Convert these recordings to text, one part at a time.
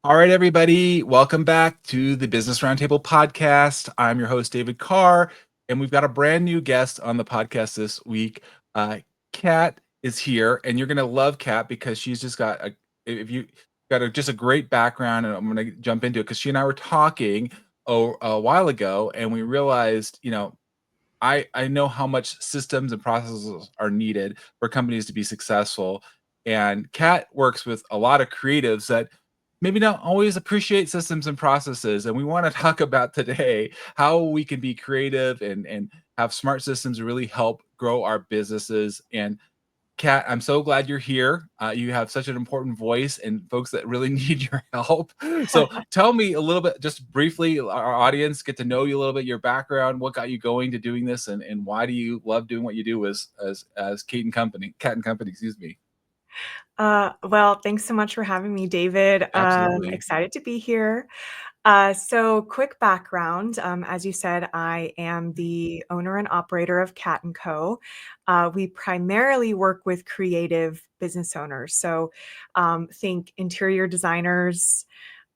All right, everybody, welcome back to the Business Roundtable Podcast. I'm your host, David Carr, and we've got a brand new guest on the podcast this week. Kat is here, and you're going to love Kat because she's just got just a great background, and I'm going to jump into it because she and I were talking a while ago, and we realized, I know how much systems and processes are needed for companies to be successful. And Kat works with a lot of creatives that maybe not always appreciate systems and processes. And we want to talk about today how we can be creative and have smart systems really help grow our businesses. And Kat, I'm so glad you're here. You have such an important voice and folks that really need your help. So tell me a little bit, just briefly, our audience get to know you a little bit, your background, what got you going to doing this, and why do you love doing what you do as Cat and Company, excuse me. Well, thanks so much for having me, David. Absolutely. Excited to be here. So quick background. As you said, I am the owner and operator of Cat & Co. We primarily work with creative business owners. So think interior designers,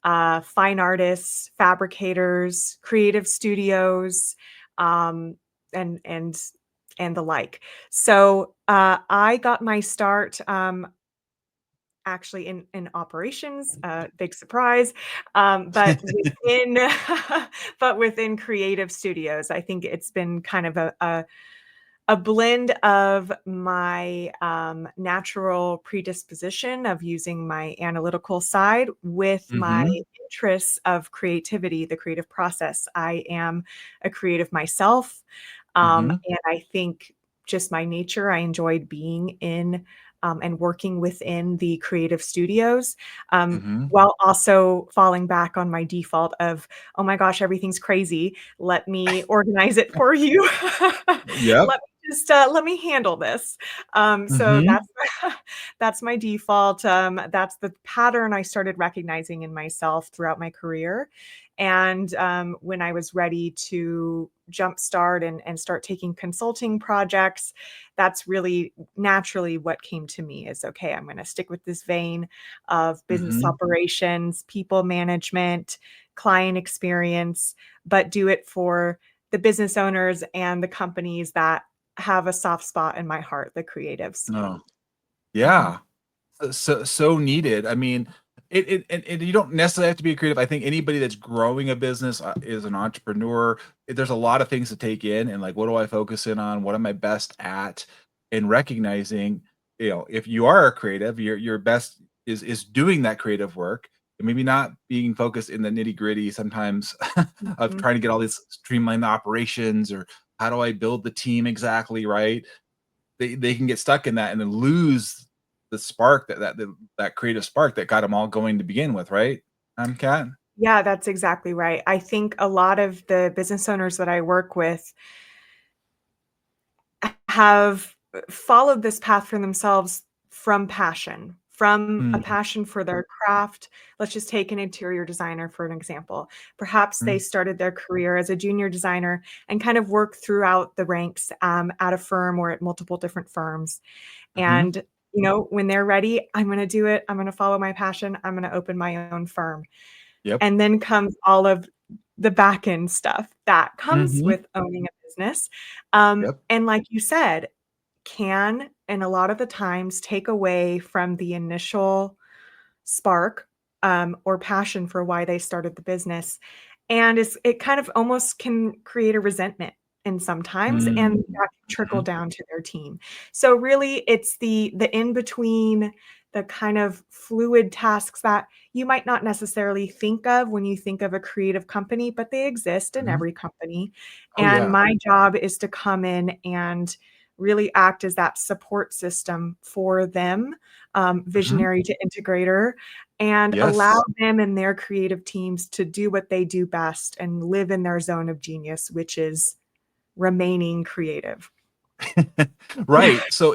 fine artists, fabricators, creative studios, and the like. So I got my start actually in operations, big surprise, but within but within creative studios. I think it's been kind of a blend of my natural predisposition of using my analytical side with my interests of creativity, the creative process. I am a creative myself, and I think just my nature, I enjoyed being in and working within the creative studios, while also falling back on my default of, oh my gosh, everything's crazy. Let me organize it for you. Yep. Let me handle this. So that's my default. That's the pattern I started recognizing in myself throughout my career. And when I was ready to jumpstart and start taking consulting projects, that's really naturally what came to me is, okay, I'm going to stick with this vein of business operations, people management, client experience, but do it for the business owners and the companies that have a soft spot in my heart, the creatives. Oh, yeah. So needed. I mean, and you don't necessarily have to be a creative. I think anybody that's growing a business is an entrepreneur. There's a lot of things to take in, and like, what do I focus in on? What am I best at? And recognizing, if you are a creative, your best is doing that creative work, and maybe not being focused in the nitty gritty sometimes of trying to get all these streamline the operations, or how do I build the team exactly right. They can get stuck in that and then lose the spark that creative spark that got them all going to begin with, right? Kat? Yeah, that's exactly right. I think a lot of the business owners that I work with have followed this path for themselves from passion, from a passion for their craft. Let's just take an interior designer for an example. Perhaps they started their career as a junior designer and kind of worked throughout the ranks at a firm or at multiple different firms. And when they're ready, I'm going to do it. I'm going to follow my passion. I'm going to open my own firm. Yep. And then comes all of the back end stuff that comes with owning a business. Yep. And like you said, can, and a lot of the times, take away from the initial spark or passion for why they started the business. And it kind of almost can create a resentment and sometimes, and that can trickle down to their team. So really it's the in between, the kind of fluid tasks that you might not necessarily think of when you think of a creative company, but they exist in every company. Oh, And yeah. my job is to come in and really act as that support system for them, visionary to integrator, and allow Yes. them and their creative teams to do what they do best and live in their zone of genius, which is remaining creative. Right. So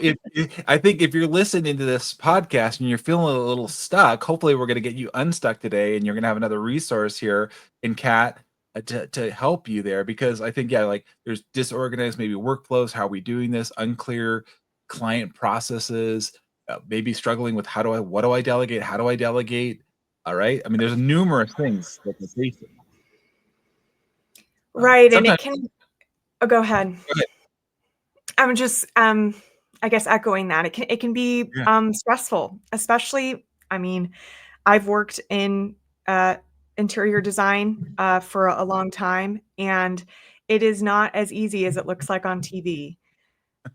I think if you're listening to this podcast and you're feeling a little stuck, hopefully we're going to get you unstuck today, and you're going to have another resource here in Cat to help you there, because I think, yeah, like there's disorganized maybe workflows. How are we doing this? Unclear client processes, maybe struggling with what do I delegate? How do I delegate? All right. I mean, there's numerous things that they're facing. Right, and it Sometimes. can oh, go ahead. Go ahead. I'm just, I guess echoing that. It can be, Yeah. stressful, especially I mean, I've worked in, uh, interior design, for a long time, and it is not as easy as it looks like on TV.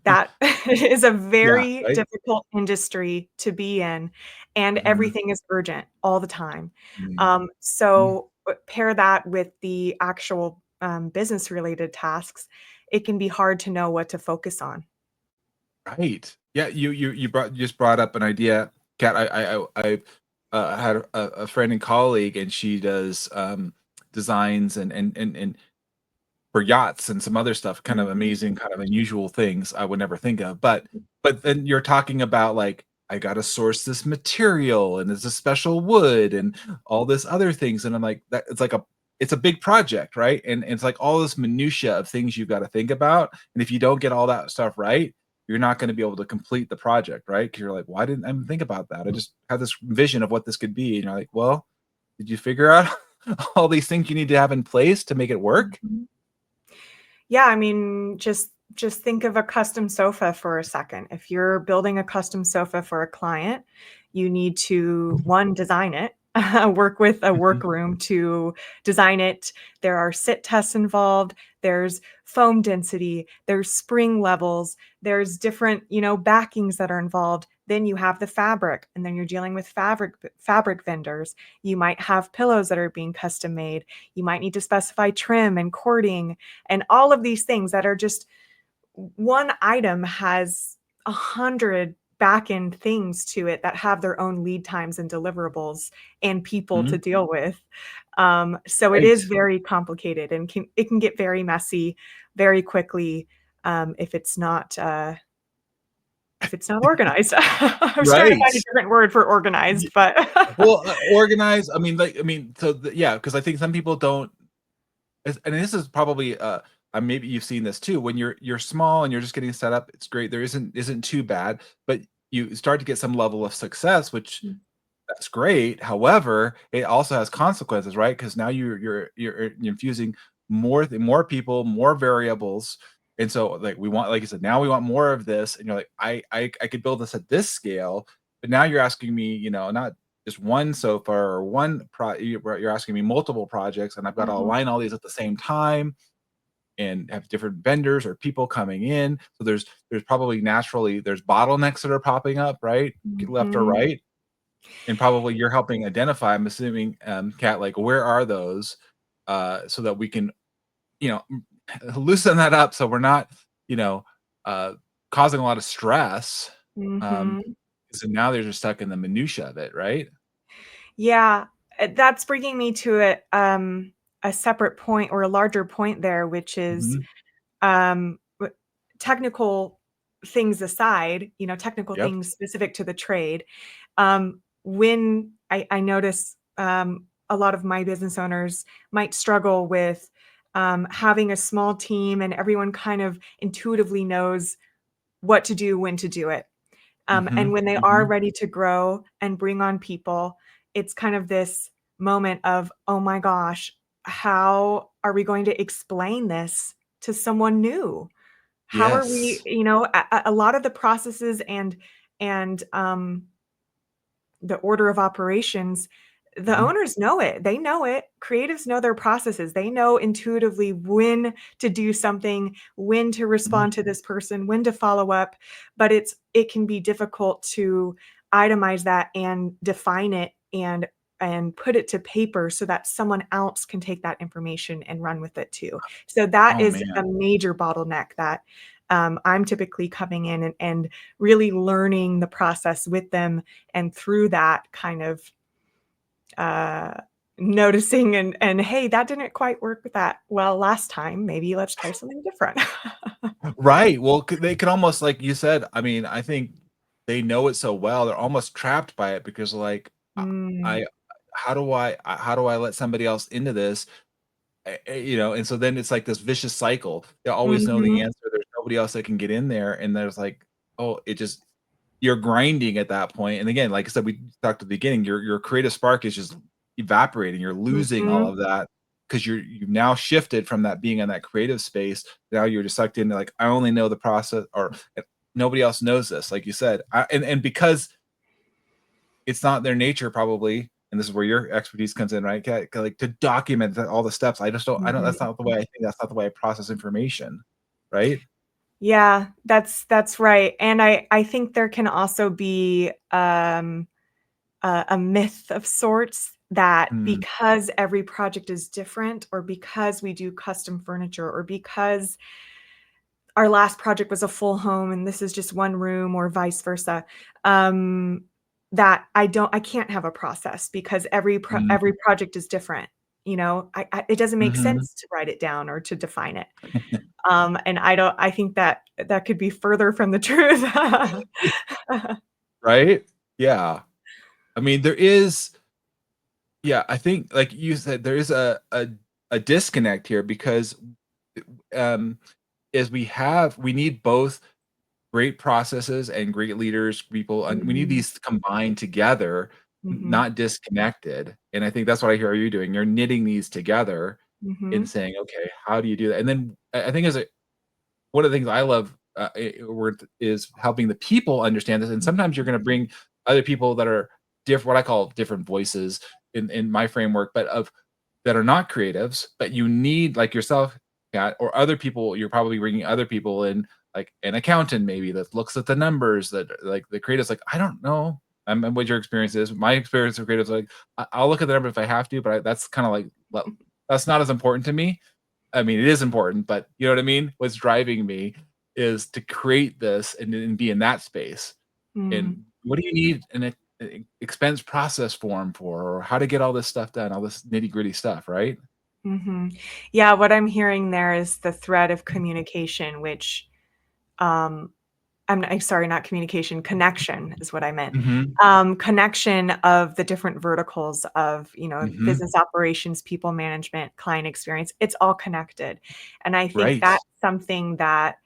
That is a Yeah. very Right. difficult industry to be in, and Mhm. everything is urgent all the time. Mhm. Mhm. So, pair that with the actual, business-related tasks, it can be hard to know what to focus on. Right. Yeah. You just brought up an idea, Kat. I had a friend and colleague, and she does designs and for yachts and some other stuff, kind of Mhm. amazing, kind of unusual things I would never think of. But then you're talking about like, I gotta source this material and it's a special wood and all this other things. And I'm like, that it's a big project, right? And it's like all this minutia of things you've got to think about. And if you don't get all that stuff right, you're not going to be able to complete the project, right? Because you're like, why didn't I even think about that? I just had this vision of what this could be. And you're like, well, did you figure out all these things you need to have in place to make it work? Mhm. Yeah, I mean, just think of a custom sofa for a second. If you're building a custom sofa for a client, you need to, 1, design it, work with a Mhm. workroom to design it. There are sit tests involved, there's foam density, there's spring levels, there's different, backings that are involved. Then you have the fabric, and then you're dealing with fabric vendors. You might have pillows that are being custom made. You might need to specify trim and cording and all of these things that are just one item has 100 back end things to it that have their own lead times and deliverables and people to Mhm. deal with. So it Right. is very complicated and it can get very messy very quickly if it's not organized. I was trying to Right. find a different word for Ye organized, but Well, organized, I mean, like, I mean, so the yeah, because I think some people don't and this is probably, maybe you've seen this too, when you're small and you're just getting set up, it's great, there isn't too bad, but you start to get some level of success, which that's great. However, it also has consequences, right? Because now you're infusing more people, more variables, and so like we want, like you said, now we want more of this, and you're like, I could build this at this scale, but now you're asking me, not just one sofa or one you're asking me multiple projects, and I've got to Mhm, align all these at the same time and have different vendors or people coming in. So there's probably naturally there's bottlenecks that are popping up, right? Left or mhm. right. And probably you're helping identify, I'm assuming, Kat, like where are those, so that we can, you know, loosen that up so we're not, you know, uh, causing a lot of stress. Um, Mhm. so now they're just stuck in the minutia of it, right? Yeah, that's bringing me to a separate point or a larger point there, which is, Mhm. w technical things aside, technical Yep. things specific to the trade, when I notice, a lot of my business owners might struggle with, having a small team and everyone kind of intuitively knows what to do, when to do it. And Mhm. when they are Mhm. ready to grow and bring on people, it's kind of this moment of, "Oh my gosh, how are we going to explain this to someone new? How are we" Yes. a lot of the processes and the order of operations, the Mhm. owners know it. They know it. Creatives know their processes. They know intuitively when to do something, when to Mhm. respond to this person, when to follow up, but it can be difficult to itemize that and define it and put it to paper so that someone else can take that information and run with it too. So that Oh, is a man. major bottleneck that I'm typically coming in and really learning the process with them and through that kind of uh, noticing and hey, that didn't quite work with that well last time. Maybe let's try something different. Right. Well, they could almost, like you said, I mean, I think they know it so well, they're almost trapped by it because like, Mm, I how do I let somebody else into this? And so then it's like this vicious cycle. They always know the mhm, answer. There's nobody else that can get in there, and there's like, oh, it just you're grinding at that point. And again, like I said, we talked at the beginning, your creative spark is just evaporating. You're losing all Mhm. of that because you've now shifted from that being in that creative space. Now you're just sucked into like, I only know the process, or nobody else knows this, like you said. And because it's not their nature probably, and this is where your expertise comes in, right? Like to document all the steps. I don't, that's Mhm. not the way I think, that's not the way I process information. Right. Yeah, that's right, and I think there can also be, a myth of sorts that Mm, because every project is different, or because we do custom furniture, or because our last project was a full home and this is just one room, or vice versa, um, that I can't have a process because mm, every project is different, you know? It doesn't make mhm. sense to write it down or to define it. And I think that that could be further from the truth. Right? Yeah. I mean, there is, yeah, I think like you said, there is a disconnect here because um is we need both great processes and great leaders, people, and we need Mhm, these combined together, mhm, not disconnected. And I think that's what I hear you doing. You're knitting these together and mhm, saying, okay, how do you do that? And then I think as a one of the things I love is helping the people understand this. And sometimes you're going to bring other people that are different, what I call different voices in my framework, but of that are not creatives, but you need like yourself, Kat, or other people. You're probably bringing other people in, like an accountant maybe that looks at the numbers. That like the creatives, like I don't know. What your experience is. My experience of creatives, like I'll look at the number if I have to, but that's kind of like that's not as important to me. I mean, it is important, but you know what I mean? What's driving me is to create this and be in that space. mm, And what do you need an expense process form for, or how to get all this stuff done, all this nitty-gritty stuff, right? mhm. Yeah, what I'm hearing there is the thread of communication, which, um, I'm sorry, not communication, connection is what I meant. Mhm, Connection of the different verticals of, mhm. business operations, people management, client experience, it's all connected. And I think Right. that's something that,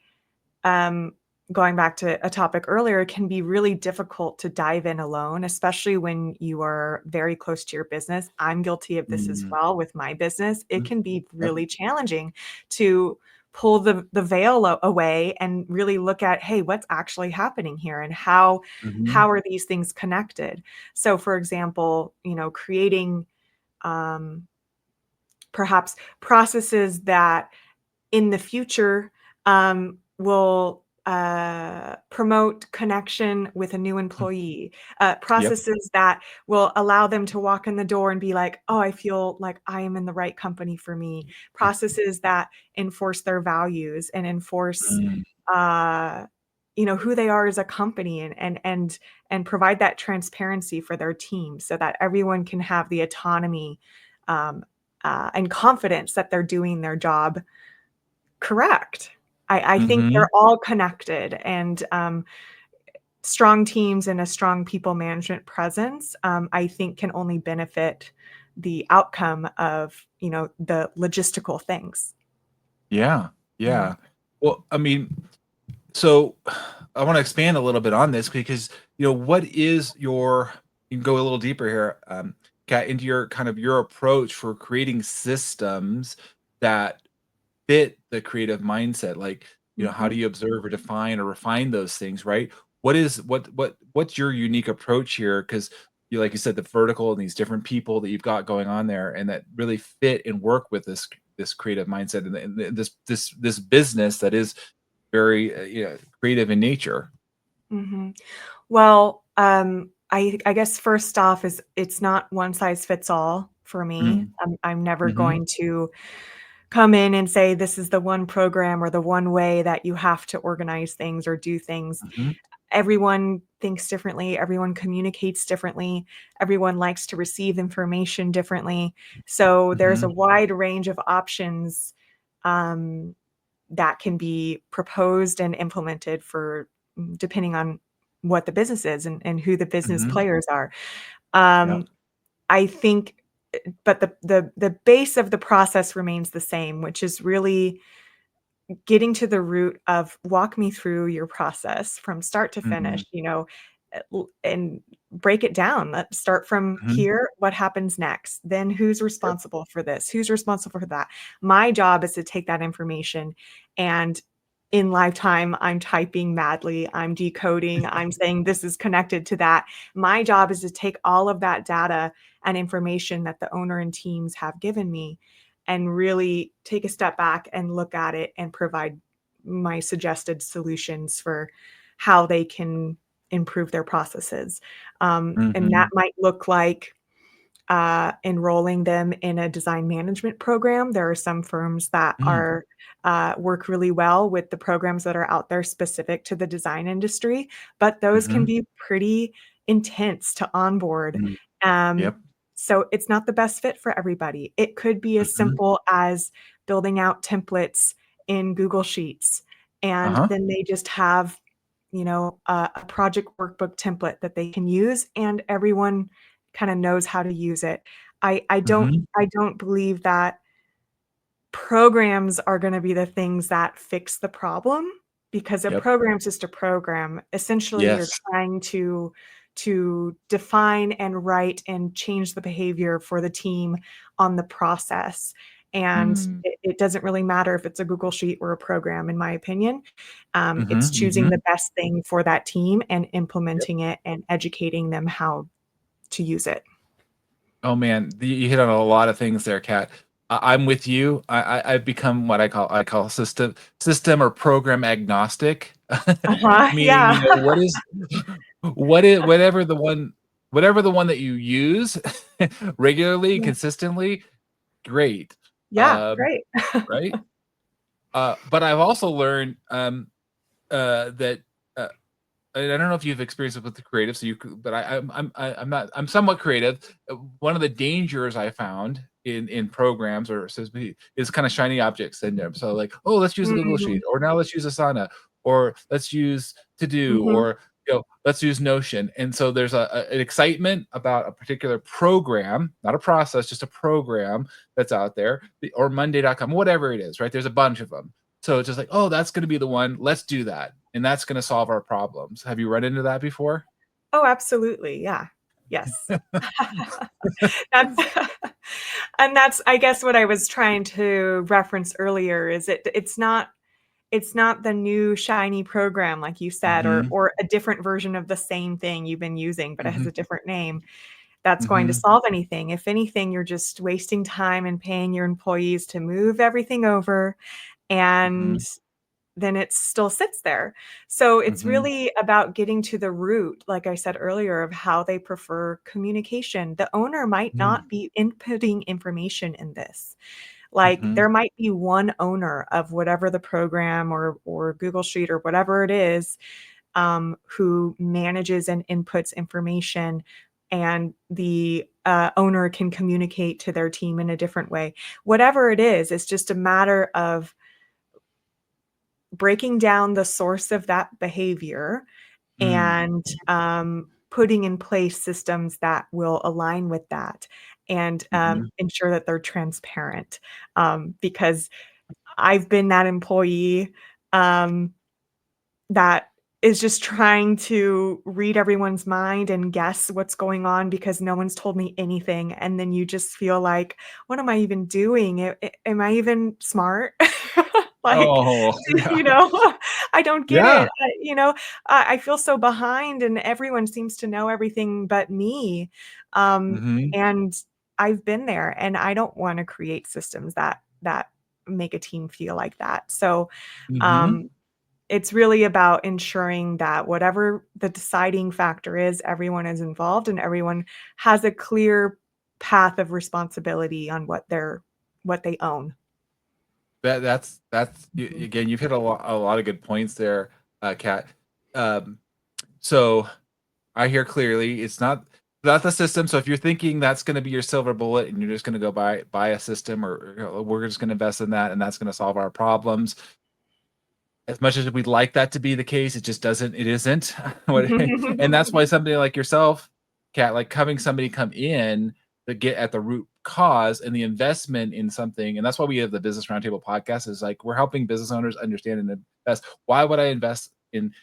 um, going back to a topic earlier, can be really difficult to dive in alone, especially when you are very close to your business. I'm guilty of this as Mhm, well with my business. It can be yep. really challenging to pull the veil away and really look at, hey, what's actually happening here, and how Mhm, are these things connected? So, for example, creating um, perhaps processes that in the future, will promote connection with a new mm, employee, yep. processes that will allow them to walk in the door and be like, "Oh, I feel like I am in the right company for me." Processes that enforce their values and enforce, Mm, uh, who they are as a company, and provide that transparency for their team so that everyone can have the autonomy, and confidence that they're doing their job correct. I think mhm. they're all connected, and, strong teams and a strong people management presence, I think can only benefit the outcome of, the logistical things. Yeah, Mhm, yeah. Well, I mean, so I wanna expand a little bit on this because, what is your you can go a little deeper here, Kat, into your kind of your approach for creating systems that fit the creative mindset. Like, how mhm, do you observe or define or refine those things, right? What's your unique approach here? Because you like you said, the vertical and these different people that you've got going on there and that really fit and work with this creative mindset and this business that is very creative in nature. mhm. Well, I guess first off is it's not one size fits all for me. Mm, I'm never mhm, going to come in and say, "This is the one program or the one way that you have to organize things or do things." mhm, Everyone thinks differently, everyone communicates differently, everyone likes to receive information differently. So there's a mhm, wide range of options, um, that can be proposed and implemented for depending on what the business is and who the business mhm. players are. Yep. Um, I think but the base of the process remains the same, which is really getting to the root of walk me through your process from start to finish, Mhm. and break it down. Let's start from Mhm. here. What happens next? Then who's Yep. responsible for this? Who's responsible for that? My job is to take that information, and in lifetime, I'm typing madly, I'm decoding, I'm saying this is connected to that. My job is to take all of that data and information that the owner and teams have given me and really take a step back and look at it and provide my suggested solutions for how they can improve their processes. And that Mhm. might look like enrolling them in a design management program. There are some firms that Mm. are work really well with the programs that are out there specific to the design industry, but those can Mhm. be pretty intense to onboard. Mm. Um, Yep. so it's not the best fit for everybody. It could be as Mhm. simple as building out templates in Google Sheets, and Uh-huh. then they just have, a project workbook template that they can use, and everyone kind of knows how to use it. I don't Mhm. I don't believe that programs are going to be the things that fix the problem, because a Yep. program's just a program. Essentially, you're Yes. trying to define and write and change the behavior for the team on the process. And Mm. it doesn't really matter if it's a Google Sheet or a program, in my opinion. Mhm. It's choosing the Mhm. best thing for that team and Yep. implementing it and educating them how to use it. Oh, man, you hit on a lot of things there, Kat. I'm with you. I've become what I call system or program agnostic, Uh-huh, meaning, yeah. what is whatever the one that you use regularly, Yeah. consistently, great. Yeah, Um, great. right? But I've also learned, that, uh and I don't know if you've experienced it with the creative, so you could, but I'm not, I'm somewhat creative. One of the dangers I found in programs or systems is kind of shiny object syndrome. So like, oh, let's use a Google Mhm, Sheet, or now let's use Asana, or let's use To Do, mhm, or let's use Notion. And so there's an excitement about a particular program, not a process, just a program that's out there, or Monday.com, whatever it is, right? There's a bunch of them. So it's just like, oh, that's going to be the one. Let's do that, and that's going to solve our problems. Have you run into that before? Oh, absolutely, yeah. Yes. That's and that's, I guess, what I was trying to reference earlier is it's not the new shiny program, like you said, or Mhm, or a different version of the same thing you've been using, but it has mhm, a different name, that's going to mhm, solve anything. If anything, you're just wasting time and paying your employees to move everything over, and mhm, then it still sits there. So it's mhm, really about getting to the root, like I said earlier, of how they prefer communication. The owner might mm, not be inputting information in this. Like, mhm, there might be one owner of whatever the program or Google Sheet or whatever it is, who manages and inputs information, and the owner can communicate to their team in a different way. Whatever it is, it's just a matter of breaking down the source of that behavior mm, and putting in place systems that will align with that, and mhm, ensure that they're transparent. Because I've been that employee um, that is just trying to read everyone's mind and guess what's going on because no one's told me anything. And then you just feel like, what am I even doing? Am I even smart? Like, oh, you yeah, know, I don't get yeah, it. I feel so behind, and everyone seems to know everything but me. mhm, And I've been there, and I don't want to create systems that make a team feel like that. So, mhm. um, it's really about ensuring that whatever the deciding factor is, everyone is involved and everyone has a clear path of responsibility on what they own. That's Mhm. again, you've hit a lot of good points there, Kat. Um, so I hear clearly it's not the system. So if you're thinking that's going to be your silver bullet and you're just going to go buy a system, or we're just going to invest in that and that's going to solve our problems, as much as we'd like that to be the case, it just doesn't. It isn't. And that's why somebody like yourself, Kat, like having somebody come in to get at the root cause and the investment in something. And that's why we have the Business Roundtable podcast, is like we're helping business owners understand and invest. Why would I invest in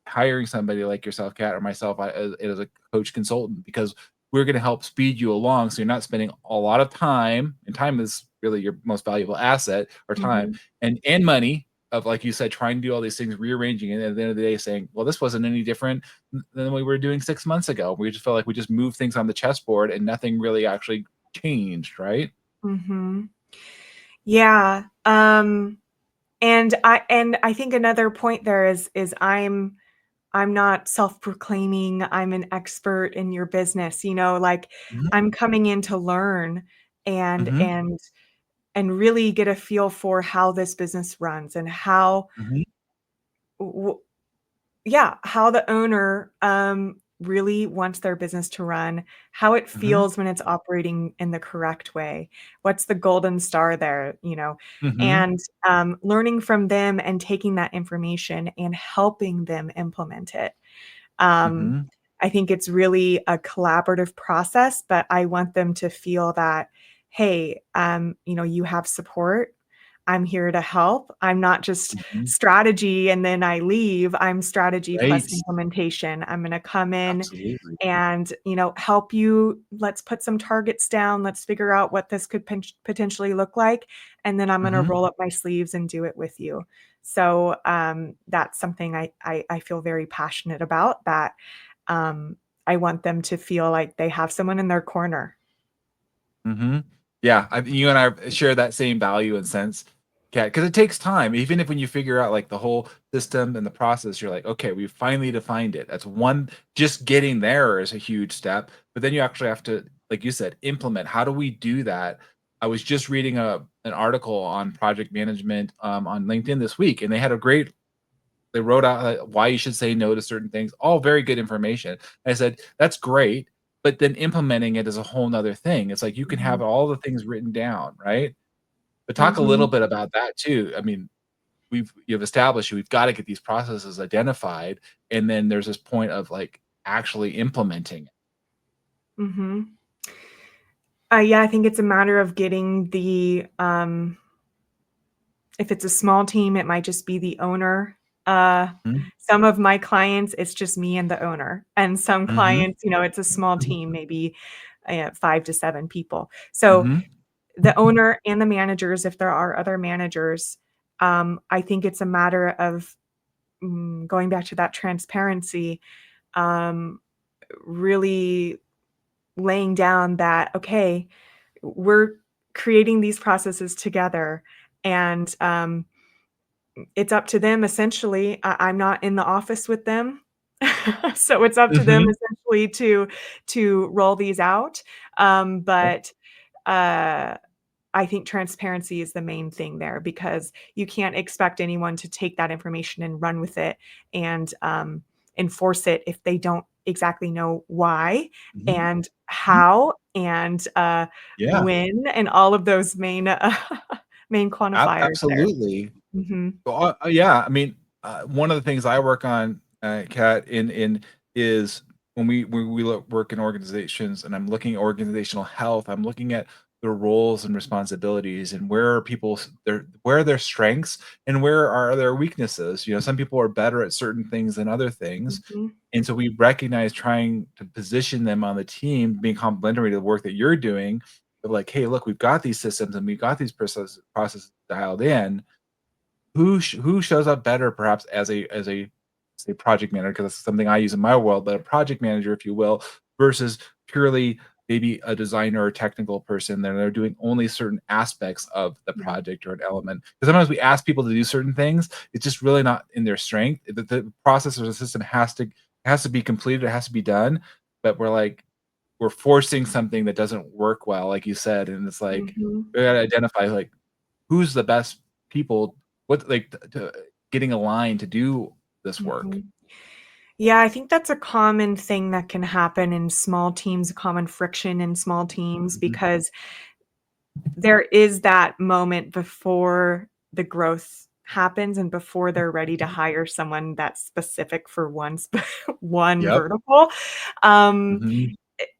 hiring somebody like yourself, Kat, or myself as a coach consultant? Because we're going to help speed you along, so you're not spending a lot of time, and time is really your most valuable asset, or time Mhm. and money, of, like you said, trying to do all these things, rearranging, and at the end of the day saying, well, this wasn't any different than we were doing 6 months ago. We just felt like we just moved things on the chessboard and nothing really actually changed, right? Mhm. Yeah. And I think another point there is I'm not self-proclaiming I'm an expert in your business, like Mhm, I'm coming in to learn and mhm, and and really get a feel for how this business runs and how mhm, w- yeah, how the owner really wants their business to run, how it mhm, feels when it's operating in the correct way. What's the golden star there? mhm, And learning from them and taking that information and helping them implement it. Um, mhm, I think it's really a collaborative process, but I want them to feel that, hey, you have support. I'm here to help. I'm not just mhm. strategy and then I leave. I'm strategy plus Right. implementation. I'm going to come in Absolutely. and, help you. Let's put some targets down. Let's figure out what this could potentially look like. And then I'm going to Mhm, roll up my sleeves and do it with you. So that's something I feel very passionate about, that um, I want them to feel like they have someone in their corner. mhm. Yeah, you and I share that same value and sense, Kat, because it takes time. Even if when you figure out like the whole system and the process, you're like, okay, we finally defined it. That's one. Just getting there is a huge step, but then you actually have to, like you said, implement. How do we do that? I was just reading an article on project management on LinkedIn this week, and they wrote out why you should say no to certain things, all very good information. And I said, that's great, but then implementing it is a whole nother thing. It's like you can have Mhm. all the things written down, right? But talk a little Mhm. bit about that too. I mean, you've established we've got to get these processes identified, and then there's this point of like actually implementing it. Mhm. Yeah, I think it's a matter of getting if it's a small team, it might just be the owner. Uh, Mhm, some of my clients, it's just me and the owner. And some mhm, clients, it's a small team, maybe 5 to 7 people. So mhm, the owner and the managers, if there are other managers, I think it's a matter of going back to that transparency, um, really laying down that, okay, we're creating these processes together. And it's up to them essentially. I'm not in the office with them. So it's up to them mhm, essentially to roll these out. But uh, I think transparency is the main thing there, because you can't expect anyone to take that information and run with it and enforce it if they don't exactly know why mhm, and mhm. how and Yeah, when and all of those main main quantifiers there. absolutely. Mhm. Well, yeah, I mean, one of the things I work on, Kat, in is when we work in organizations, and I'm looking at organizational health, I'm looking at their roles and responsibilities, and where are where are their strengths and where are their weaknesses. Some people are better at certain things than other things, Mhm. and so we recognize trying to position them on the team, being complementary to the work that you're doing. Of like, hey, look, we've got these systems and we've got these processes dialed in. Who shows up better perhaps as a say project manager, because that's something I use in my world, but a project manager, if you will, versus purely maybe a designer or technical person that are doing only certain aspects of the Mhm. project or an element. Because sometimes we ask people to do certain things, it's just really not in their strength. The process or the system has to be completed, it has to be done, but we're forcing something that doesn't work well, like you said, and it's like Mhm. we gotta identify like who's the best people, what like to getting aligned to do this work. Mhm. Yeah, I think that's a common thing that can happen in small teams, a common friction in small teams, Mhm, because there is that moment before the growth happens and before they're ready to mhm. hire someone that's specific for one one Yep. vertical. Um, Mhm,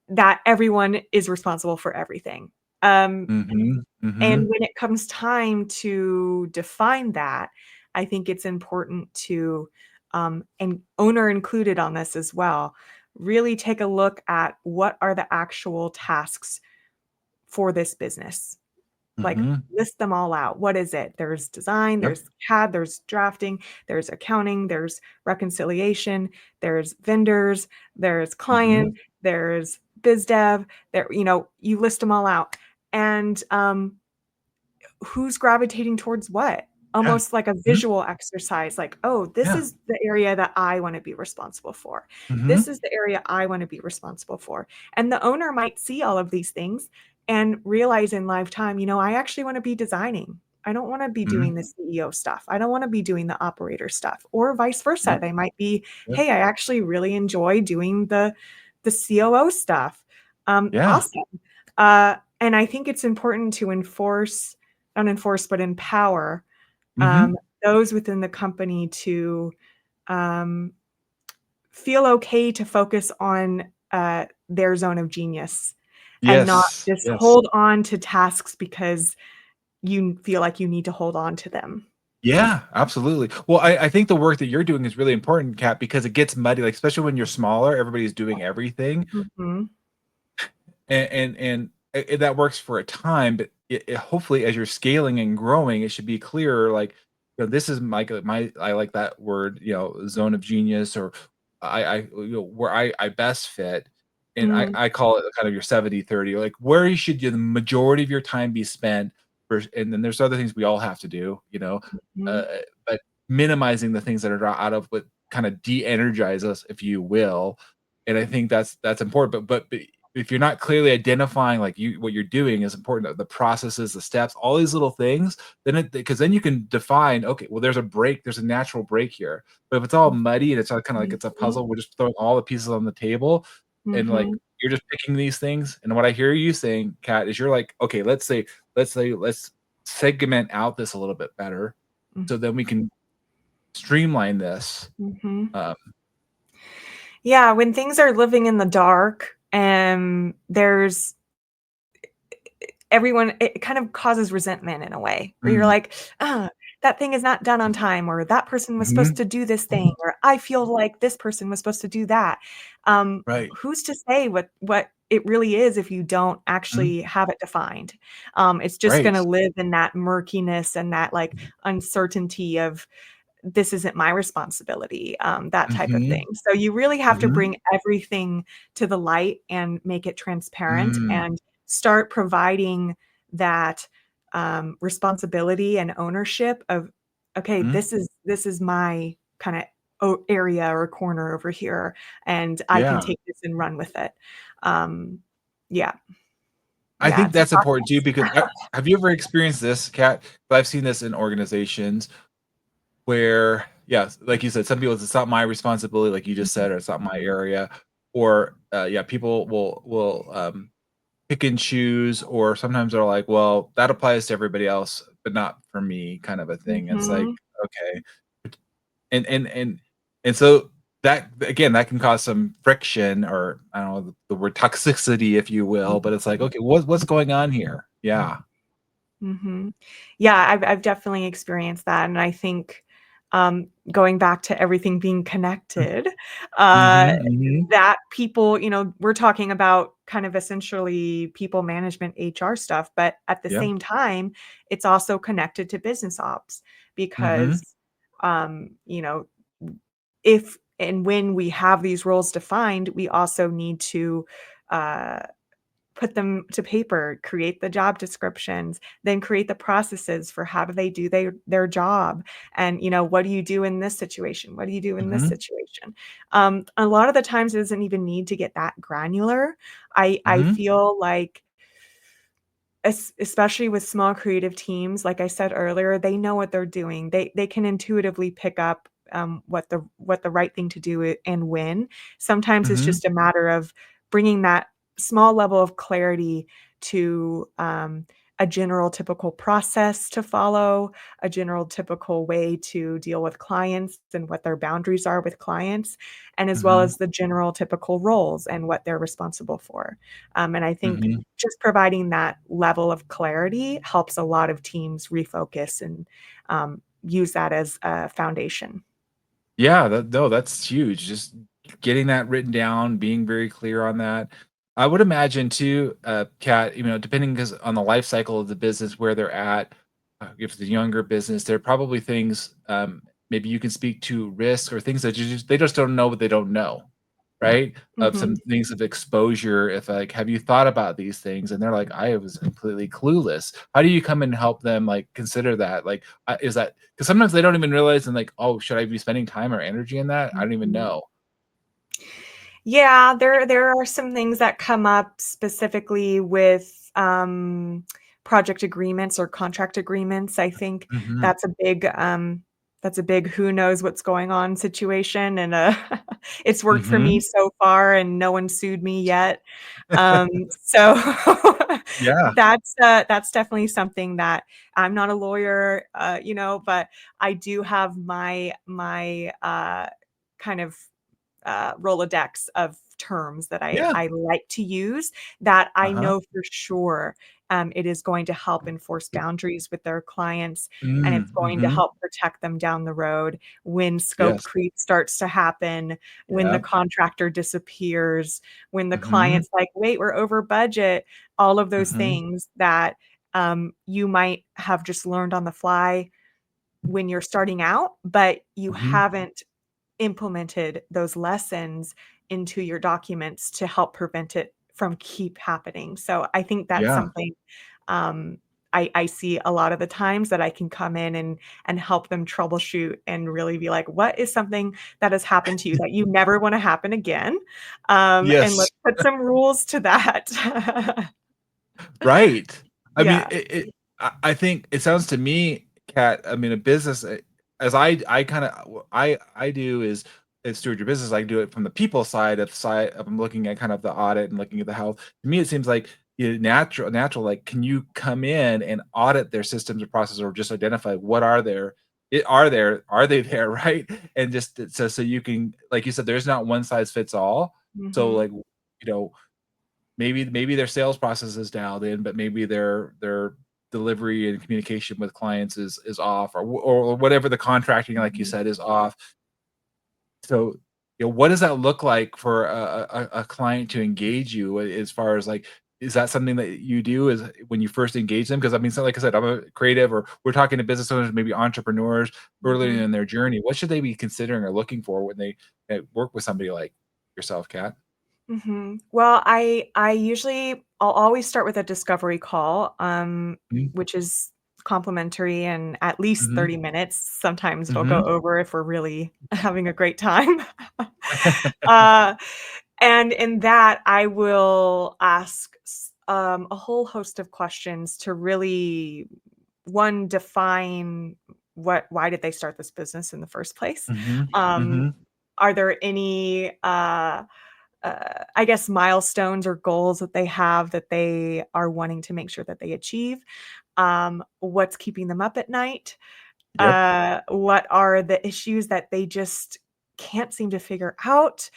that everyone is responsible for everything. And Mhm. when it comes time to define that, I think it's important to, and owner included on this as well, really take a look at what are the actual tasks for this business. Like, Mhm. list them all out. What is it? There's design, Yep. there's CAD, there's drafting, there's accounting, there's reconciliation, there's vendors, there's Mhm. client, there's biz dev, there, you list them all out. And who's gravitating towards what? Yeah. Almost like a Mhm. visual exercise, like, oh, this Yeah. is the area that I want to be responsible for. This Mhm. is the area I want to be responsible for. And the owner might see all of these things and realize in lifetime, I actually want to be designing. I don't want to be Mhm. doing the CEO stuff. I don't want to be doing the operator stuff, or vice versa. Yep. They might be, Yep. hey, I actually really enjoy doing the COO stuff. Yeah. Awesome. And I think it's important to not enforce, but empower Mhm. those within the company to um, feel okay to focus on their zone of genius and not Yes. just Yes. hold on to tasks because you feel like you need to hold on to them. Yeah, absolutely. Well, I think the work that you're doing is really important, Kat, because it gets muddy, like, especially when you're smaller, everybody's doing everything. Mhm. And that works for a time, but hopefully as you're scaling and growing, it should be clearer, like, this is my I like that word, zone of genius, or where I best fit. And I Mm, I call it kind of your 70/30, like, where you should the majority of your time be spent and then there's other things we all have to do, mhm, uh, but minimizing the things that are out of what kind of de-energize us, if you will. And I think that's important. But if you're not clearly identifying, like, what you're doing is important, the processes, the steps, all these little things, then because then you can define, okay, well, there's a natural break here. But if it's all muddy and it's all kind of like it's a mhm, puzzle, we're just throwing all the pieces on the table, and, like, mhm, you're just picking these things. And what I hear you saying, Kat, is you're like, okay, let's segment out this a little bit better, mm, so then we can streamline this. mhm. Um, Yeah, when things are living in the dark, there's everyone, it kind of causes resentment in a way where you're mm, like, "Ah, that thing is not done on time," or "That person was supposed mhm, to do this thing," or "I feel like this person was supposed to do that." right, Who's to say what it really is if you don't mhm, actually have it defined? It's just right, gonna live in that murkiness and that, like, uncertainty of, "This isn't my responsibility," that type of mhm, thing. So you really have to mhm, bring everything to the light and make it transparent mm, and start providing that, responsibility and ownership of, "Okay, mhm, this is my kinda area or corner over here, and I can yeah. take this and run with it." Um, yeah, I yeah, think it's a that's important too, because process. have you ever experienced this, Kat? I've seen this in organizations where, yes, like you said, some people, it's not my responsibility, like you just Mhm, said, or it's not my area, or, yeah, people will, pick and choose, or sometimes they're like, "Well, that applies to everybody else, but not for me," kind of a thing. It's like, mhm, okay. And and and and so that, again, that can cause some friction, or I don't know the word toxicity, if you will, but it's like, mhm. okay, what's going on here? Yeah. Mhm. Yeah, I've definitely experienced that, and I think, going back to everything being connected, uh, Mhm, mhm. that people, we're talking about kind of essentially people management, HR stuff, but at the Yep. same time, it's also connected to business ops Mhm, because, um, you know, if and when we have these roles defined, we also need to, uh put them to paper, create the job descriptions, then create the processes for how do they do their job, and, what do you do in this situation? What do you do in this mhm, situation? A lot of the times it doesn't even need to get that granular. I mhm, feel like especially with small creative teams, like I said earlier, they know what they're doing. They can intuitively pick up, what the right thing to do and when. Sometimes it's mhm, just a matter of bringing that small level of clarity to, a general typical process to follow, a general typical way to deal with clients and what their boundaries are with clients, and as well Mhm. as the general typical roles and what they're responsible for. And I think Mhm. just providing that level of clarity helps a lot of teams refocus and use that as a foundation. Yeah, no, that's huge. Just getting that written down, being very clear on that. I would imagine too, Kat, depending because on the life cycle of the business where they're at, if it's a younger business, there are probably things maybe you can speak to risk or things that they just don't know what they don't know, right? Of some Mhm. things of exposure. If like, have you thought about these things? And they're like, I was completely clueless. How do you come and help them like consider that? Like, is that because sometimes they don't even realize and like, oh, should I be spending time or energy in that? I don't even Mhm. know. Yeah, there are some things that come up specifically with, project agreements or contract agreements. I think Mhm, that's a big who knows what's going on situation, and, it's worked for me mhm. so far, and no one sued me yet. So Yeah, that's definitely something that I'm not a lawyer, but I do have my kind of Rolodex of terms that yeah. I like to use that I Uh-huh. know for sure it is going to help enforce boundaries with their clients, and it's going to Mhm. help protect them down the road when scope Yes. creep starts to happen, when the Yeah. contractor disappears, when the Mhm, client's like, wait, we're over budget, all of those mhm, things that you might have just learned on the fly when you're starting out, but you mhm. haven't implemented those lessons into your documents to help prevent it from keep happening. So I think that's Yeah. something um, I see a lot of the times that I can come in and help them troubleshoot and really be like, what is something that has happened to you that you never want to happen again? And Yes. let's put some rules to that. Right. I mean, Yeah. I think it sounds to me, Kat, I mean, a business, as I kinda I do is steward your business, I do it from the people side of I'm looking at kind of the audit and looking at the health. To me, it seems like, natural, like, can you come in and audit their systems or processes or just identify what are there are they there, right? And just so you can like you said, there's not one size fits all. So, Mhm. like, maybe their sales process is dialed in, but maybe their delivery and communication with clients is off, or whatever the contracting, like you Mhm. said, is off. So, what does that look like for a client to engage you as far as like, is that something that you do is when you first engage them? Because I mean, so like I said, I'm a creative, or we're talking to business owners, maybe entrepreneurs early Mhm. in their journey. What should they be considering or looking for when they work with somebody like yourself, Kat? Mhm. Well, I'll always start with a discovery call, Mhm, which is complimentary and at least mhm, 30 minutes. Sometimes it'll go mhm. over if we're really having a great time. Uh, and in that, I will ask a whole host of questions to really, one, define why did they start this business in the first place? Mhm, Um, mhm, are there any I guess milestones or goals that they have that they are wanting to make sure that they achieve. What's keeping them up at night? yep, What are the issues that they just can't seem to figure out?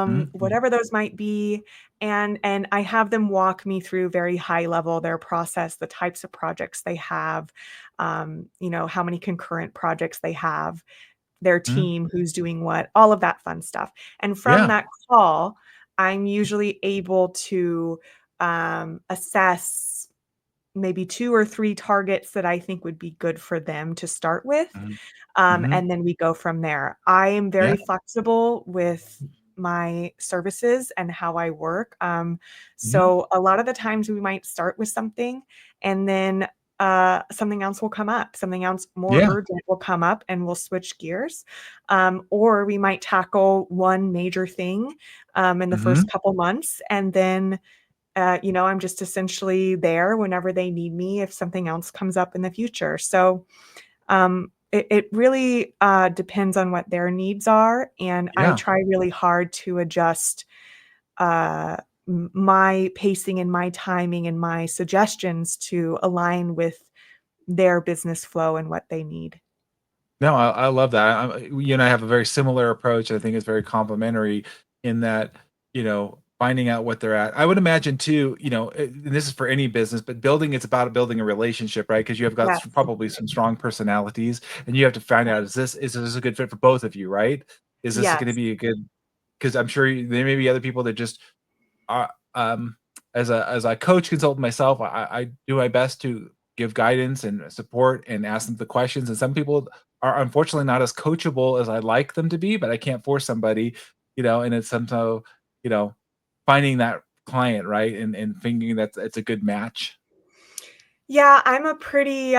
mhm, Whatever those might be. And I have them walk me through very high level their process, the types of projects they have, how many concurrent projects they have, their mhm, team, who's doing what, all of that fun stuff. And from yeah, that call, I'm usually able to assess maybe 2 or 3 targets that I think would be good for them to start with, mhm, mhm, and then we go from there. I am yeah, very flexible with my services and how I work. mhm, So a lot of the times we might start with something and then something else will come up, something else more yeah, urgent will come up and we'll switch gears. Or we might tackle one major thing in the mhm, first couple months and then I'm just essentially there whenever they need me if something else comes up in the future. So it really depends on what their needs are, and I yeah, try really hard to adjust my pacing and my timing and my suggestions to align with their business flow and what they need. No, I love that. You and I have a very similar approach. I think it's very complementary in that, finding out what they're at. I would imagine too, and this is for any business, but it's about building a relationship, right? Because you have got Yes. probably some strong personalities, and you have to find out, is this a good fit for both of you, right? Is this going to Yes. be a good, because I'm sure there may be other people that just are, as a coach consultant myself, I do my best to give guidance and support and ask them the questions. And some people are unfortunately not as coachable as I'd like them to be, but I can't force somebody, and it's somehow, you know, finding that client, right? And thinking that it's a good match. Yeah, I'm a pretty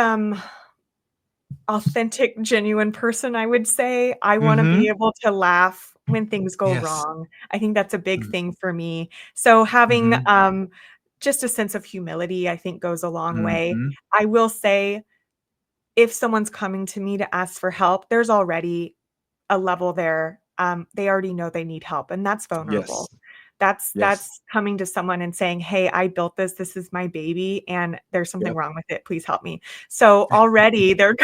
authentic, genuine person, I would say. I wanna be Mhm. able to laugh when things go Yes. wrong. I think that's a big Mhm. thing for me. So having, Mhm. just a sense of humility, I think goes a long way. Mhm. I will say, if someone's coming to me to ask for help, there's already a level there. They already know they need help, and that's Yes. vulnerable. That's Yes. that's coming to someone and saying, "Hey, I built this. This is my baby, and there's something Yep. wrong with it. Please help me." So already they're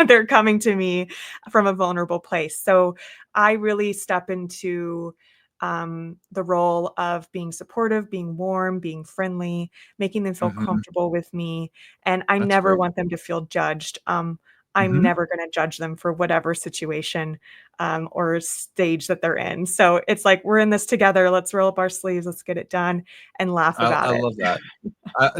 they're coming to me from a vulnerable place. So I really step into the role of being supportive, being warm, being friendly, making them feel Mhm. comfortable with me, and I That's never great. want them to feel judged. I'm Mhm. never gonna judge them for whatever situation, or stage that they're in. So it's like, "We're in this together. Let's roll up our sleeves. Let's get it done and laugh I about it." love that.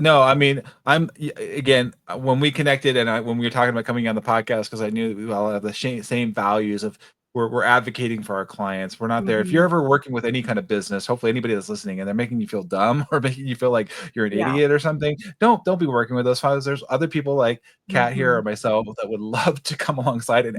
No, I mean, again, when we connected and when we were talking about coming on the podcast, because I knew we all have the same values of we're advocating for our clients. We're not there. If you're Mhm. ever working with any kind of business, hopefully anybody that's listening and they're making you feel dumb or making you feel like you're an Yeah. idiot or something, don't be working with those files. There's other people like Kat here or Mhm. myself that would love to come alongside and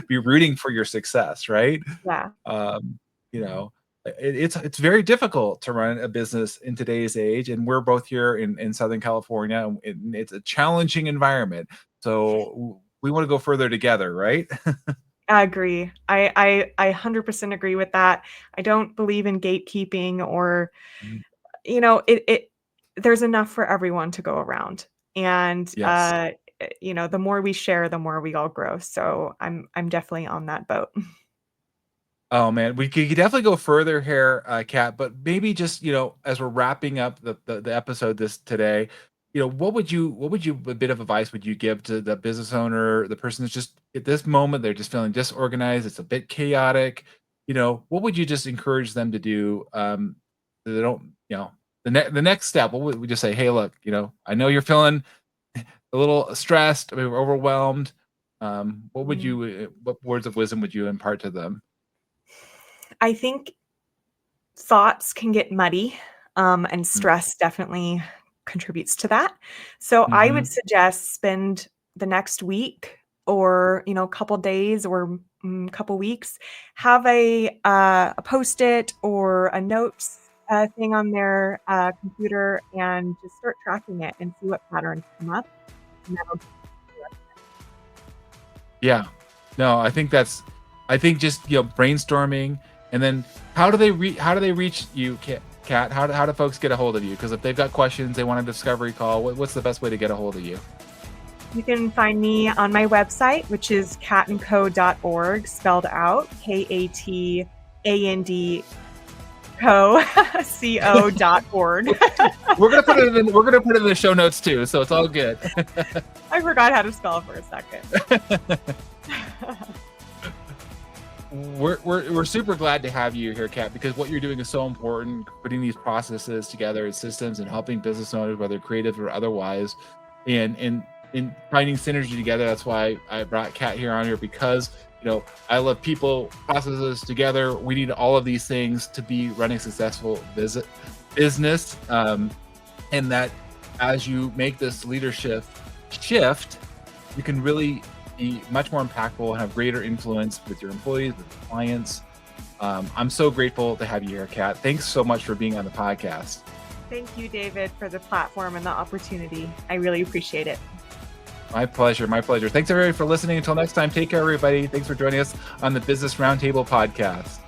be rooting for your success, right? Yeah. Um, you know, it's very difficult to run a business in today's age, and we're both here in Southern California, and it's a challenging environment. So we want to go further together, right? I agree. I 100% agree with that. I don't believe in gatekeeping or, Mhm. it there's enough for everyone to go around. And, Yes. the more we share, the more we all grow. So I'm definitely on that boat. Oh man, we could definitely go further here, Kat. But maybe just as we're wrapping up the episode this today, what would you a bit of advice would you give to the business owner, the person that's just at this moment they're just feeling disorganized, it's a bit chaotic. What would you just encourage them to do? So they don't, the next step. What would we just say? Hey, look, I know you're feeling a little stressed, maybe overwhelmed. Mm. What words of wisdom would you impart to them? I think thoughts can get muddy, and stress definitely contributes to that. So I would Mm-hmm. suggest spend the next week or, couple days or couple weeks, have a Post-it or a notes thing on their computer and just start tracking it and see what patterns come up. And that'll give you Yeah. No, I think just, brainstorming, and then how do they reach you, Kat? How do folks get a hold of you? Because if they've got questions, they want a discovery call, what's the best way to get a hold of you? You can find me on my website, which is catandco.org, spelled out KATAND co.org. We're gonna put it in the show notes too, so it's all good. I forgot how to spell for a second. We're super glad to have you here, Kat, because what you're doing is so important, putting these processes together and systems and helping business owners, whether creative or otherwise, and in finding synergy together. That's why I brought Kat here on here, because I love people, processes together. We need all of these things to be running successful business. And that as you make this leadership shift, you can really be much more impactful and have greater influence with your employees, with your clients. I'm so grateful to have you here, Kat. Thanks so much for being on the podcast. Thank you, David, for the platform and the opportunity. I really appreciate it. My pleasure. My pleasure. Thanks everybody for listening. Until next time, take care, everybody. Thanks for joining us on the Business Roundtable Podcast.